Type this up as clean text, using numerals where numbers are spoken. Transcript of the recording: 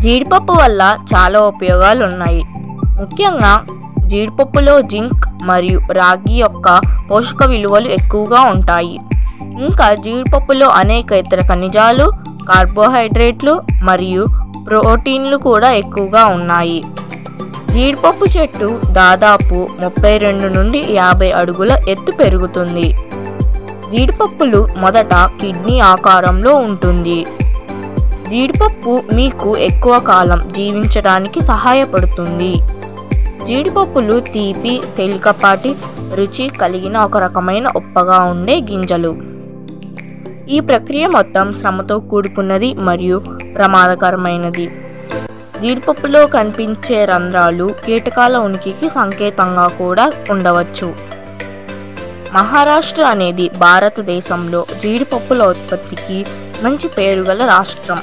జీడిపప్పు వల్ల చాలా ఉపయోగాలు ఉన్నాయి. ముఖ్యంగా జీడిపప్పులో జింక్ మరియు రాగి యొక్క పోషక విలువలు ఎక్కువగా ఉంటాయి. ఇంకా జీడిపప్పులో అనేక ఇతర ఖనిజాలు, కార్బోహైడ్రేట్లు మరియు ప్రోటీన్లు కూడా ఎక్కువగా ఉన్నాయి. జీడిపప్పు చెట్టు దాదాపు 32 నుండి 50 అడుగుల ఎత్తు పెరుగుతుంది. జీడిపప్పులు మొదట కిడ్నీ ఆకారంలో ఉంటుంది. జీడిపప్పు మీకు ఎక్కువ కాలం జీవించడానికి సహాయపడుతుంది. జీడిపప్పులు తీపి, తేలికపాటి రుచి కలిగిన ఒక రకమైన ఉప్పగా ఉండే గింజలు. ఈ ప్రక్రియ మొత్తం శ్రమతో కూడుకున్నది మరియు ప్రమాదకరమైనది. జీడిపప్పులో కనిపించే రంధ్రాలు కీటకాల ఉనికికి సంకేతంగా కూడా ఉండవచ్చు. మహారాష్ట్ర అనేది భారతదేశంలో జీడిపప్పుల ఉత్పత్తికి మంచి పేరుగల రాష్ట్రం.